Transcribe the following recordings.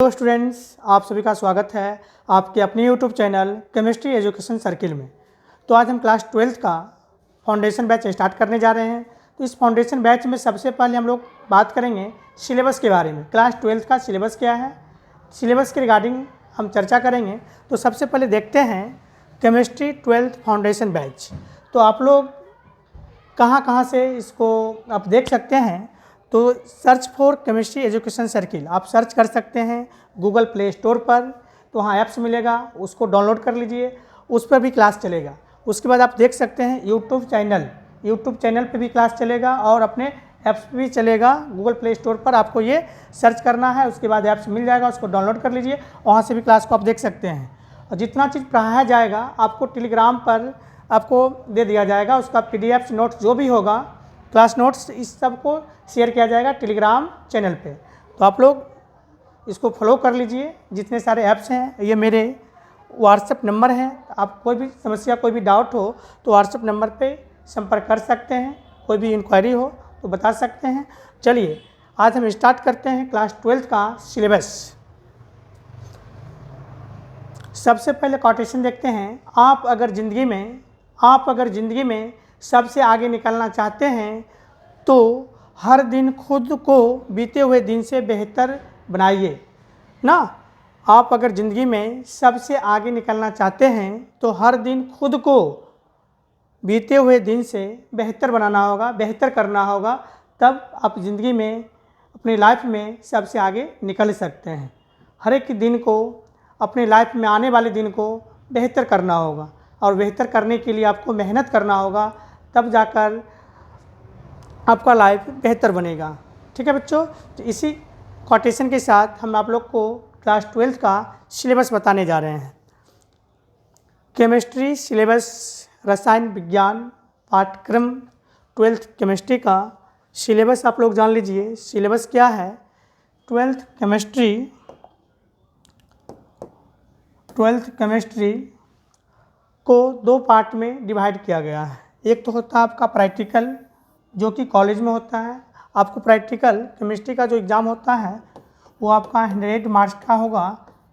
Hello students, आप सभी का स्वागत है आपके अपने YouTube channel chemistry education circle में। तो आज हम क्लास 12th का फाउंडेशन बैच स्टार्ट करने जा रहे हैं। तो इस फाउंडेशन बैच में सबसे पहले हम लोग बात करेंगे सिलेबस के बारे में। क्लास 12th का सिलेबस क्या है, सिलेबस के रिगार्डिंग हम चर्चा करेंगे। तो सबसे पहले देखते हैं केमिस्ट्री 12th फाउंडेशन बैच। तो आप लोग कहाँ से इसको आप देख सकते हैं। तो search for chemistry education circle आप सर्च कर सकते हैं गूगल प्ले स्टोर पर। तो वहाँ ऐप्स मिलेगा, उसको डाउनलोड कर लीजिए, उस पर भी क्लास चलेगा। उसके बाद आप देख सकते हैं यूट्यूब चैनल पे भी क्लास चलेगा और अपने ऐप्स पे भी चलेगा। गूगल प्ले स्टोर पर आपको ये सर्च करना है, उसके बाद ऐप्स मिल जाएगा, उसको डाउनलोड कर लीजिए, वहाँ से भी क्लास को आप देख सकते हैं। और जितना चीज़ पढ़ाया जाएगा आपको टेलीग्राम पर आपको दे दिया जाएगा। उसका PDF नोट्स जो भी होगा, क्लास नोट्स, इस सब को शेयर किया जाएगा टेलीग्राम चैनल पे। तो आप लोग इसको फॉलो कर लीजिए। जितने सारे ऐप्स हैं, ये मेरे व्हाट्सएप नंबर हैं। आप कोई भी समस्या, कोई भी डाउट हो तो व्हाट्सएप नंबर पे संपर्क कर सकते हैं। कोई भी इंक्वायरी हो तो बता सकते हैं। चलिए आज हम स्टार्ट करते हैं क्लास 12th का सिलेबस। सबसे पहले कोटेशन देखते हैं। आप अगर ज़िंदगी में सबसे आगे निकलना चाहते हैं तो हर दिन खुद को बीते हुए दिन से बेहतर बनाइए ना। आप अगर ज़िंदगी में सबसे आगे निकलना चाहते हैं तो हर दिन खुद को बीते हुए दिन से बेहतर बनाना होगा, बेहतर करना होगा। तब आप ज़िंदगी में, अपनी लाइफ में सबसे आगे निकल सकते हैं। हर एक दिन को, अपने लाइफ में आने वाले दिन को बेहतर करना होगा और बेहतर करने के लिए आपको मेहनत करना होगा, तब जाकर आपका लाइफ बेहतर बनेगा। ठीक है बच्चों, तो इसी कोटेशन के साथ हम आप लोग को क्लास 12th का सिलेबस बताने जा रहे हैं। केमिस्ट्री सिलेबस, रसायन विज्ञान पाठ्यक्रम 12th केमिस्ट्री का सिलेबस आप लोग जान लीजिए। सिलेबस क्या है? 12th केमिस्ट्री को दो पार्ट में डिवाइड किया गया है। एक तो होता है आपका प्रैक्टिकल, जो कि कॉलेज में होता है। आपको प्रैक्टिकल केमिस्ट्री का जो एग्ज़ाम होता है वो आपका 100 मार्क्स का होगा।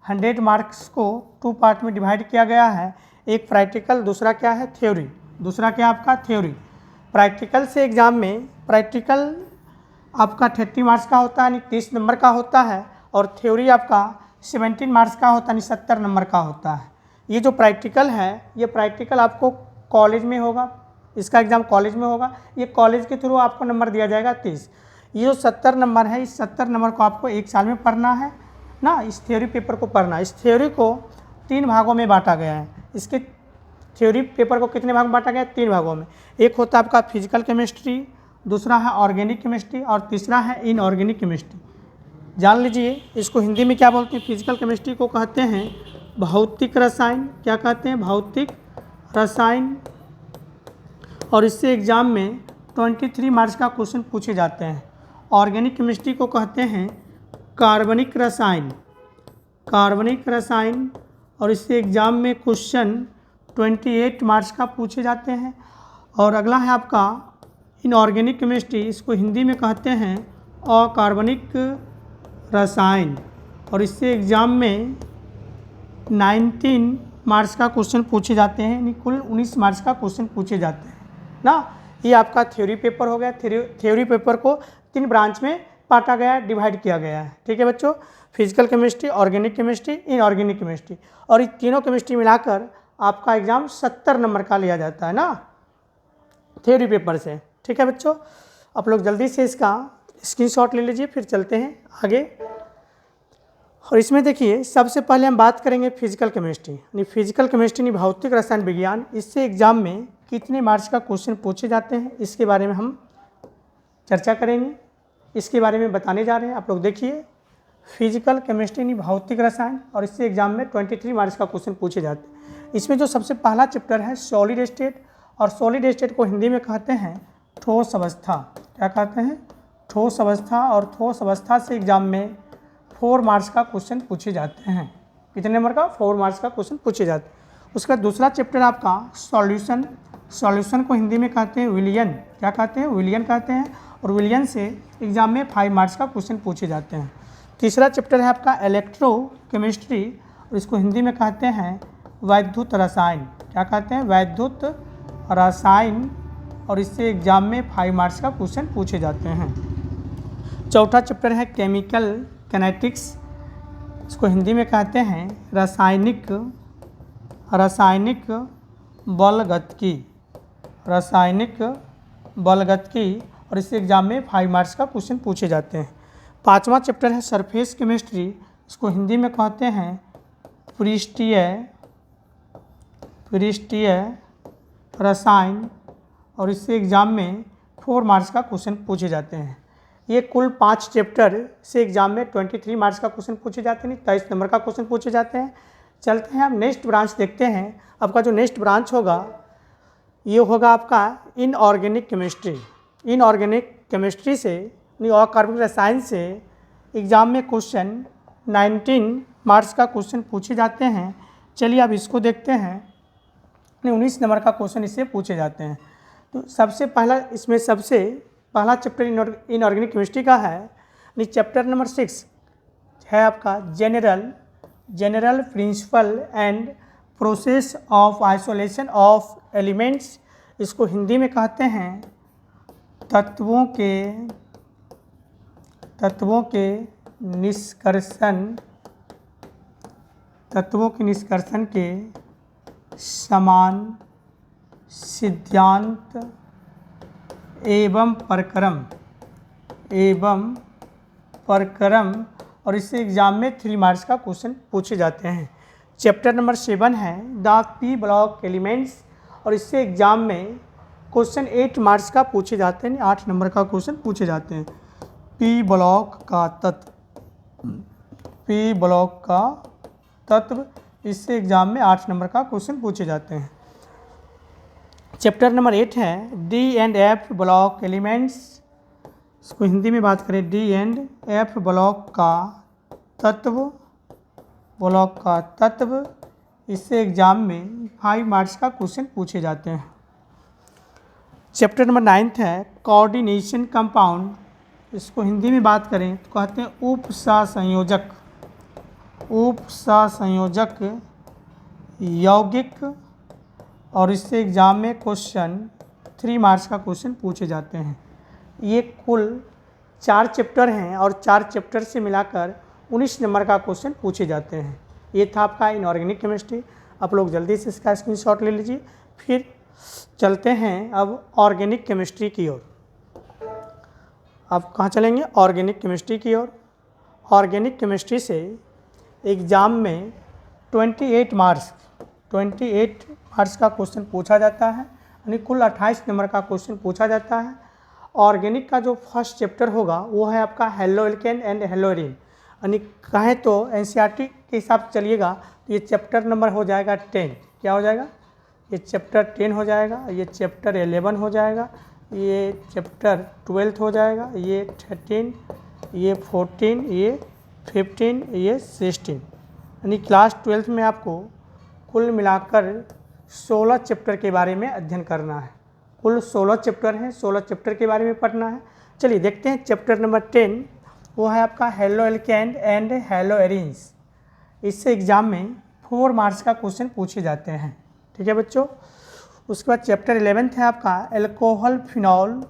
100 मार्क्स को 2 पार्ट में डिवाइड किया गया है। एक प्रैक्टिकल, दूसरा क्या है? थ्योरी। दूसरा क्या आपका? थ्योरी। प्रैक्टिकल से एग्ज़ाम में, प्रैक्टिकल आपका 30 मार्क्स का होता है, यानी 30 नंबर का होता है। और थ्योरी आपका 17 मार्क्स का होता है, यानी 70 नंबर का होता है। ये जो प्रैक्टिकल है, ये प्रैक्टिकल आपको कॉलेज में होगा, इसका एग्ज़ाम कॉलेज में होगा। ये कॉलेज के थ्रू आपको नंबर दिया जाएगा 30। ये जो 70 नंबर है, इस 70 नंबर को आपको 1 साल में पढ़ना है ना। इस थ्योरी पेपर को पढ़ना है। इस थ्योरी को 3 भागों में बांटा गया है। इसके थ्योरी पेपर को कितने भाग में बांटा गया है? 3 भागों में। एक होता है आपका फिजिकल केमिस्ट्री, दूसरा है ऑर्गेनिक केमिस्ट्री और तीसरा है इनऑर्गेनिक केमिस्ट्री। जान लीजिए इसको हिंदी में क्या बोलते हैं। फिजिकल केमिस्ट्री को कहते हैं भौतिक रसायन। क्या कहते हैं? भौतिक रसायन। और इससे एग्ज़ाम में 23 मार्क्स का क्वेश्चन पूछे जाते हैं। ऑर्गेनिक केमिस्ट्री को कहते हैं कार्बनिक रसायन। और इससे एग्ज़ाम में क्वेश्चन 28 मार्क्स का पूछे जाते हैं। और अगला है आपका इनऑर्गेनिक केमिस्ट्री। इसको हिंदी में कहते हैं अकार्बनिक रसायन। और इससे एग्ज़ाम में 19 मार्क्स का क्वेश्चन पूछे जाते हैं, यानी कुल 19 मार्क्स का क्वेश्चन पूछे जाते हैं ना। ये आपका थ्योरी पेपर हो गया। थ्योरी पेपर को 3 ब्रांच में बांटा गया, डिवाइड किया गया है। ठीक है बच्चों, physical chemistry, organic chemistry, inorganic chemistry. और ये तीनों केमिस्ट्री मिलाकर आपका एग्ज़ाम 70 नंबर का लिया जाता है ना, थ्योरी पेपर से। ठीक है बच्चों, आप लोग जल्दी से इसका स्क्रीनशॉट ले लीजिए, फिर चलते हैं आगे। और इसमें देखिए सबसे पहले हम बात करेंगे फिजिकल केमिस्ट्री, यानी फिजिकल केमिस्ट्री यानी भौतिक रसायन विज्ञान। इससे एग्ज़ाम में कितने मार्क्स का क्वेश्चन पूछे जाते हैं, इसके बारे में हम चर्चा करेंगे। इसके बारे में बताने जा रहे हैं। आप लोग देखिए फिजिकल केमिस्ट्री यानी भौतिक रसायन, और इससे एग्ज़ाम में 23 मार्क्स का क्वेश्चन पूछे जाते हैं। इसमें जो सबसे पहला चैप्टर है सॉलिड स्टेट, और सॉलिड स्टेट को हिंदी में कहते हैं ठोस अवस्था। क्या कहते हैं? ठोस अवस्था। और ठोस अवस्था से एग्ज़ाम में 4 मार्क्स का क्वेश्चन पूछे जाते हैं। कितने नंबर का? 4 मार्क्स का क्वेश्चन पूछे जाते हैं। उसका दूसरा चैप्टर आपका सॉल्यूशन। सॉल्यूशन को हिंदी में कहते हैं विलयन। क्या कहते हैं? विलयन कहते हैं। और विलयन से एग्ज़ाम में 5 मार्क्स का क्वेश्चन पूछे जाते हैं। तीसरा चैप्टर है आपका इलेक्ट्रोकेमिस्ट्री, और इसको हिंदी में कहते हैं वैद्युत रसायन। क्या कहते हैं? वैद्युत रसायन, और इससे एग्जाम में 5 मार्क्स का क्वेश्चन पूछे जाते हैं। चौथा चैप्टर है केमिकल कैनेटिक्स, इसको हिंदी में कहते हैं रासायनिक बलगतिकी, रासायनिक बलगतिकी, और इससे एग्जाम में 5 मार्क्स का क्वेश्चन पूछे जाते हैं। पांचवा चैप्टर है सरफेस केमिस्ट्री, इसको हिंदी में कहते हैं पृष्ठीय रसायन, और इससे एग्ज़ाम में 4 मार्क्स का क्वेश्चन पूछे जाते हैं। ये कुल 5 चैप्टर से एग्ज़ाम में 23 मार्क्स का क्वेश्चन पूछे जाते हैं, 23 नंबर का क्वेश्चन पूछे जाते हैं। चलते हैं अब नेक्स्ट ब्रांच देखते हैं। आपका जो नेक्स्ट ब्रांच होगा ये होगा आपका इनऑर्गेनिक केमिस्ट्री। इनऑर्गेनिक केमिस्ट्री से यानी अकार्बनिक रसायन से एग्ज़ाम में क्वेश्चन 19 मार्क्स का क्वेश्चन पूछे जाते हैं। चलिए अब इसको देखते हैं। 19 नंबर का क्वेश्चन इससे पूछे जाते हैं। तो सबसे पहला इसमें सबसे पहला चैप्टर इनऑर्गेनिक केमिस्ट्री का है। चैप्टर नंबर 6 है आपका general principle and process of isolation of elements, इसको हिंदी में कहते हैं तत्वों के निष्कर्षण के समान सिद्धांत एवं प्रक्रम, और इससे एग्जाम में 3 मार्क्स का क्वेश्चन पूछे जाते हैं। चैप्टर नंबर 7 है द पी ब्लॉक एलिमेंट्स, और इससे एग्जाम में क्वेश्चन 8 मार्क्स का पूछे जाते हैं, 8 नंबर का क्वेश्चन पूछे जाते हैं। पी ब्लॉक का तत्व, इससे एग्जाम में 8 नंबर का क्वेश्चन पूछे जाते हैं। चैप्टर नंबर 8 है D and F block elements, इसको हिंदी में बात करें डी एंड एफ ब्लॉक का तत्व, इससे एग्जाम में 5 मार्क्स का क्वेश्चन पूछे जाते हैं। चैप्टर नंबर 9 है कोऑर्डिनेशन कंपाउंड, इसको हिंदी में बात करें तो कहते हैं उप सहसंयोजक यौगिक, और इससे एग्ज़ाम में क्वेश्चन 3 मार्क्स का क्वेश्चन पूछे जाते हैं। ये कुल 4 चैप्टर हैं और 4 चैप्टर से मिलाकर 19 नंबर का क्वेश्चन पूछे जाते हैं। ये था आपका इनऑर्गेनिक केमिस्ट्री। आप लोग जल्दी से इसका स्क्रीनशॉट ले लीजिए। फिर चलते हैं अब ऑर्गेनिक केमिस्ट्री की ओर। अब कहाँ चलेंगे? ऑर्गेनिक केमिस्ट्री की ओर। ऑर्गेनिक केमिस्ट्री से एग्ज़ाम में 28 मार्क्स का क्वेश्चन पूछा जाता है, यानी कुल 28 नंबर का क्वेश्चन पूछा जाता है। ऑर्गेनिक का जो फर्स्ट चैप्टर होगा वो है आपका हेलोएल्केन एंड हेलोएरिन, यानी कहें तो एनसीईआरटी के हिसाब से चलिएगा तो ये चैप्टर नंबर हो जाएगा 10। क्या हो जाएगा? ये चैप्टर 10 हो जाएगा, ये चैप्टर 11 हो जाएगा, ये चैप्टर 12 हो जाएगा, ये 13, ये 14, ये 15, ये 16, यानी क्लास 12 में आपको कुल मिलाकर 16 चैप्टर के बारे में अध्ययन करना है। कुल 16 चैप्टर हैं, 16 चैप्टर के बारे में पढ़ना है। चलिए देखते हैं चैप्टर नंबर 10, वो है आपका हेलोएल्केन एंड हेलोएरिन्स। इससे एग्ज़ाम में 4 मार्क्स का क्वेश्चन पूछे जाते हैं। ठीक है बच्चों। उसके बाद चैप्टर 11 है आपका एल्कोहल फिनॉल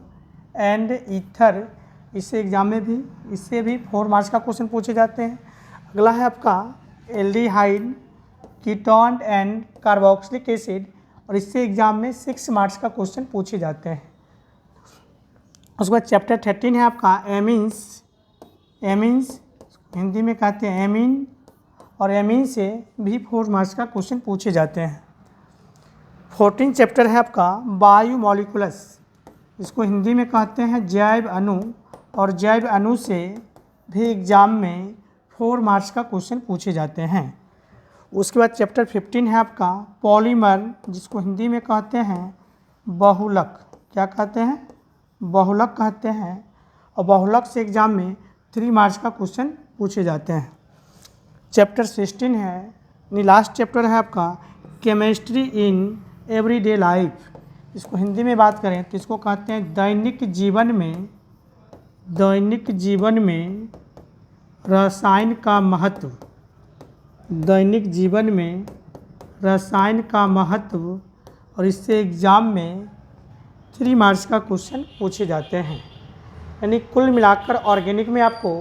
एंड ईथर, इससे एग्ज़ाम में भी 4 मार्क्स का क्वेश्चन पूछे जाते हैं। अगला है आपका aldehyde ketone and carboxylic acid, और इससे एग्ज़ाम में 6 मार्क्स का क्वेश्चन पूछे जाते हैं। उसके बाद चैप्टर 13 है आपका एमीन्स, हिंदी में कहते हैं एमीन, और एमीन से भी 4 मार्क्स का क्वेश्चन पूछे जाते हैं। 14 चैप्टर है आपका बायोमोलिकुलस, इसको हिंदी में कहते हैं जैव अणु, और जैव अणु से भी एग्ज़ाम में 4 मार्क्स का क्वेश्चन पूछे जाते हैं। उसके बाद चैप्टर 15 है आपका पॉलीमर, जिसको हिंदी में कहते हैं बहुलक। क्या कहते हैं? बहुलक कहते हैं, और बहुलक से एग्ज़ाम में 3 मार्क्स का क्वेश्चन पूछे जाते हैं। चैप्टर 16 है, यानी लास्ट चैप्टर है आपका केमिस्ट्री इन एवरीडे लाइफ, इसको हिंदी में बात करें तो इसको कहते हैं दैनिक जीवन में रसायन का महत्व, दैनिक जीवन में रसायन का महत्व, और इससे एग्ज़ाम में 3 मार्क्स का क्वेश्चन पूछे जाते हैं। यानी कुल मिलाकर ऑर्गेनिक में आपको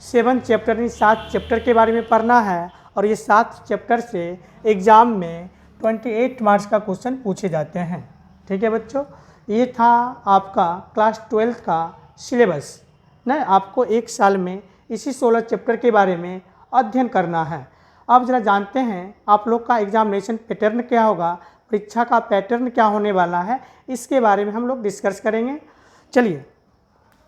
7 चैप्टर यानी 7 चैप्टर के बारे में पढ़ना है, और ये 7 चैप्टर से एग्ज़ाम में 28 मार्क्स का क्वेश्चन पूछे जाते हैं। ठीक है बच्चों, ये था आपका क्लास 12th का सिलेबस। ना आपको एक साल में इसी 16 चैप्टर के बारे में अध्ययन करना है। अब जरा जानते हैं आप लोग का एग्जामिनेशन पैटर्न क्या होगा, परीक्षा का पैटर्न क्या होने वाला है, इसके बारे में हम लोग डिस्कस करेंगे। चलिए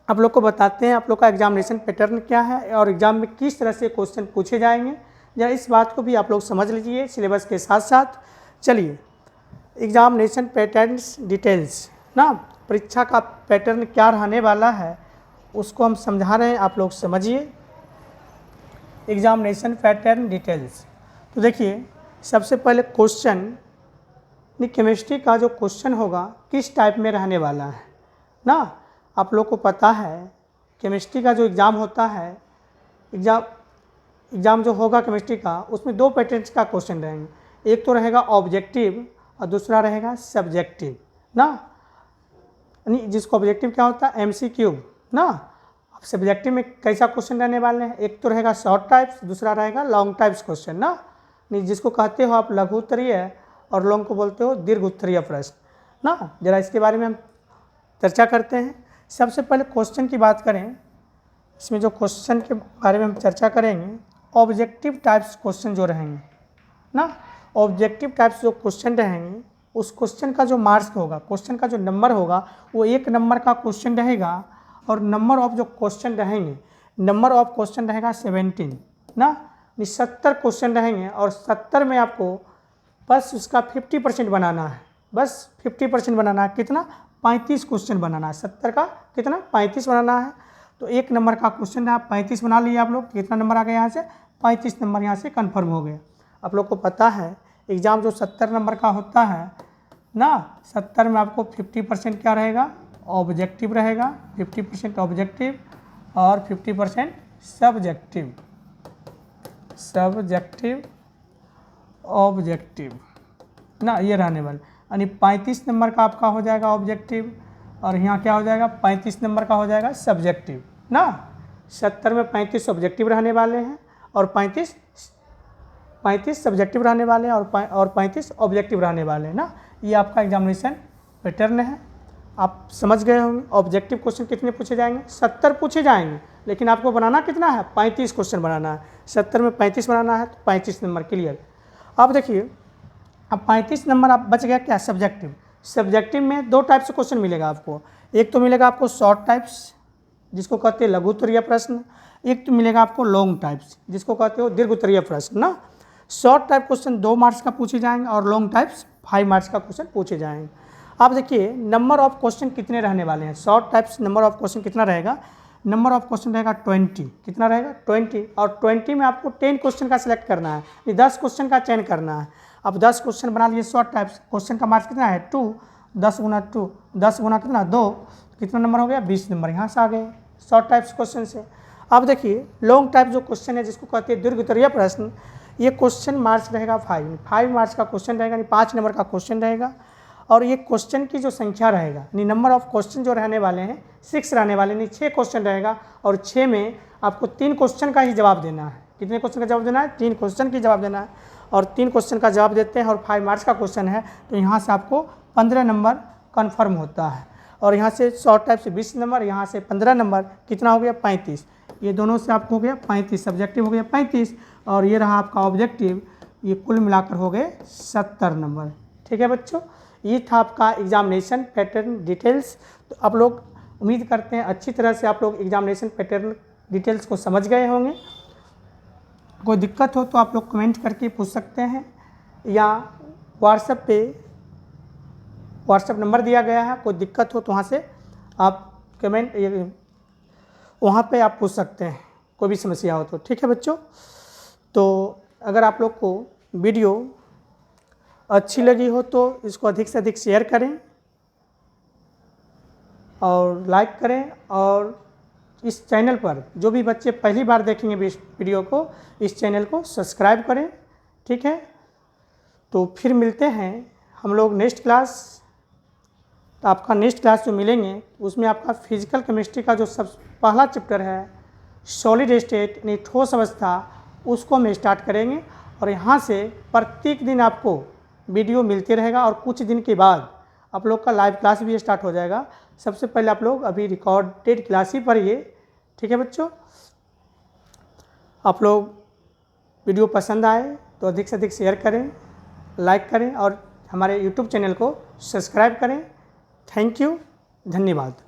आप लोग को बताते हैं आप लोग का एग्जामिनेशन पैटर्न क्या है और एग्ज़ाम में किस तरह से क्वेश्चन पूछे जाएंगे। जरा इस बात को भी आप लोग समझ लीजिए सिलेबस के साथ साथ। चलिए एग्जामिनेशन पैटर्न्स डिटेल्स, ना परीक्षा का पैटर्न क्या रहने वाला है उसको हम समझा रहे हैं, आप लोग समझिए। एग्जामिनेशन पैटर्न डिटेल्स, तो देखिए सबसे पहले क्वेश्चन केमिस्ट्री का जो क्वेश्चन होगा किस टाइप में रहने वाला है। ना आप लोग को पता है केमिस्ट्री का जो एग्ज़ाम होता है, एग्ज़ाम जो होगा केमिस्ट्री का, उसमें 2 पैटर्न्स का क्वेश्चन रहेंगे। एक तो रहेगा ऑब्जेक्टिव और दूसरा रहेगा सब्जेक्टिव। ना जिसको ऑब्जेक्टिव क्या होता है, MCQ। ना अब सब्जेक्टिव में कैसा क्वेश्चन रहने वाले हैं, एक तो रहेगा शॉर्ट टाइप्स, दूसरा रहेगा लॉन्ग टाइप्स क्वेश्चन। ना जिसको कहते हो आप लघु उत्तरीय और लॉन्ग को बोलते हो दीर्घ उत्तरीय प्रश्न। ना जरा इसके बारे में हम चर्चा करते हैं। सबसे पहले क्वेश्चन की बात करें, इसमें जो क्वेश्चन के बारे में हम चर्चा करेंगे, ऑब्जेक्टिव टाइप्स क्वेश्चन जो रहेंगे। ना ऑब्जेक्टिव टाइप्स जो क्वेश्चन रहेंगे उस क्वेश्चन का जो मार्क्स होगा, क्वेश्चन का जो नंबर होगा वो 1 नंबर का क्वेश्चन रहेगा, और नंबर ऑफ जो क्वेश्चन रहेंगे, नंबर ऑफ क्वेश्चन रहेगा 17। ना 70 क्वेश्चन रहेंगे, और 70 में आपको बस उसका 50% बनाना है। बस 50% बनाना है। कितना? 35 क्वेश्चन बनाना है। 70 का कितना? 35 बनाना है। तो 1 नंबर का क्वेश्चन है, 35 बना लिए आप लोग। कितना नंबर आ गया यहाँ से? 35 नंबर यहाँ से कन्फर्म हो गया। आप लोग को पता है एग्ज़ाम जो 70 नंबर का होता है ना, 70 में आपको 50% क्या रहेगा? ऑब्जेक्टिव रहेगा। 50% ऑब्जेक्टिव और 50% सब्जेक्टिव। ऑब्जेक्टिव ना ये रहने वाला, यानी 35 नंबर का आपका हो जाएगा ऑब्जेक्टिव, और यहाँ क्या हो जाएगा? 35 नंबर का हो जाएगा सब्जेक्टिव। ना 70 में 35 ऑब्जेक्टिव रहने वाले हैं, और 35 सब्जेक्टिव रहने वाले हैं, और 35 ऑब्जेक्टिव रहने वाले हैं। ना ये आपका एग्जामिनेशन पैटर्न है। आप समझ गए होंगे। ऑब्जेक्टिव क्वेश्चन कितने पूछे जाएंगे? 70 पूछे जाएंगे, लेकिन आपको बनाना कितना है? 35 क्वेश्चन बनाना है। 70 में 35 बनाना है, तो 35 नंबर क्लियर। अब देखिए, अब 35 नंबर आप बच गया क्या? सब्जेक्टिव। सब्जेक्टिव में 2 टाइप से क्वेश्चन मिलेगा आपको। एक तो मिलेगा आपको शॉर्ट टाइप्स, जिसको कहते हैं लघु उत्तरीय प्रश्न। एक तो मिलेगा आपको लॉन्ग टाइप्स, जिसको कहते हो दीर्घ उत्तरीय प्रश्न। ना शॉर्ट टाइप क्वेश्चन 2 मार्क्स का पूछे जाएंगे, और लॉन्ग टाइप्स 5 मार्क्स का क्वेश्चन पूछे जाएंगे। आप देखिए नंबर ऑफ क्वेश्चन कितने रहने वाले हैं। Short types number of question कितना रहेगा? नंबर ऑफ क्वेश्चन रहेगा 20। कितना रहेगा? 20। और 20 में आपको 10 क्वेश्चन का सिलेक्ट करना है, ये 10 क्वेश्चन का चयन करना है। अब 10 क्वेश्चन बना लिए शॉर्ट टाइप्स। क्वेश्चन का मार्क्स कितना है? 2। 10 गुना 2, 10 गुना कितना? 2। कितना नंबर हो गया? 20 नंबर यहाँ से आ गए शॉर्ट टाइप्स क्वेश्चन से। अब देखिए लॉन्ग टाइप जो क्वेश्चन है, जिसको कहते हैं दीर्घ उत्तरीय प्रश्न, ये क्वेश्चन मार्क्स रहेगा 5 मार्क्स का क्वेश्चन रहेगा, यानी 5 नंबर का क्वेश्चन रहेगा। और ये क्वेश्चन की जो संख्या रहेगा, यानी नंबर ऑफ क्वेश्चन जो रहने वाले हैं 6 रहने वाले, यानी 6 क्वेश्चन रहेगा, और 6 में आपको 3 क्वेश्चन का ही जवाब देना है। कितने क्वेश्चन का जवाब देना है? 3 क्वेश्चन की जवाब देना है, और 3 क्वेश्चन का जवाब देते हैं, और 5 मार्क्स का क्वेश्चन है, तो यहाँ से आपको 15 नंबर कन्फर्म होता है। और यहाँ से शॉर्ट टाइप से 20 नंबर, यहाँ से 15 नंबर, कितना हो गया? 35। ये दोनों से आपको हो गया 35, सब्जेक्टिव हो गया 35, और ये रहा आपका ऑब्जेक्टिव, ये कुल मिलाकर हो गए 70 नंबर। ठीक है बच्चों, ये था आपका एग्जामिनेशन पैटर्न डिटेल्स। तो आप लोग उम्मीद करते हैं अच्छी तरह से आप लोग एग्जामिनेशन पैटर्न डिटेल्स को समझ गए होंगे। कोई दिक्कत हो तो आप लोग कमेंट करके पूछ सकते हैं, या व्हाट्सएप नंबर दिया गया है, कोई दिक्कत हो तो वहाँ से आप कमेंट वहाँ पे आप पूछ सकते हैं, कोई भी समस्या हो तो। ठीक है बच्चों, तो अगर आप लोग को वीडियो अच्छी लगी हो तो इसको अधिक से अधिक शेयर करें और लाइक करें, और इस चैनल पर जो भी बच्चे पहली बार देखेंगे इस वीडियो को, इस चैनल को सब्सक्राइब करें, ठीक है। तो फिर मिलते हैं हम लोग नेक्स्ट क्लास। तो आपका नेक्स्ट क्लास जो मिलेंगे उसमें आपका फिजिकल केमिस्ट्री का जो सब पहला चैप्टर है सॉलिड स्टेट यानी ठोस अवस्था, उसको हम स्टार्ट करेंगे। और यहाँ से प्रत्येक दिन आपको वीडियो मिलते रहेगा और कुछ दिन के बाद आप लोग का लाइव क्लास भी स्टार्ट हो जाएगा। सबसे पहले आप लोग अभी रिकॉर्डेड क्लास ही पढ़िए, ठीक है बच्चों। आप लोग वीडियो पसंद आए तो अधिक से अधिक शेयर करें, लाइक करें और हमारे यूट्यूब चैनल को सब्सक्राइब करें। थैंक यू, धन्यवाद।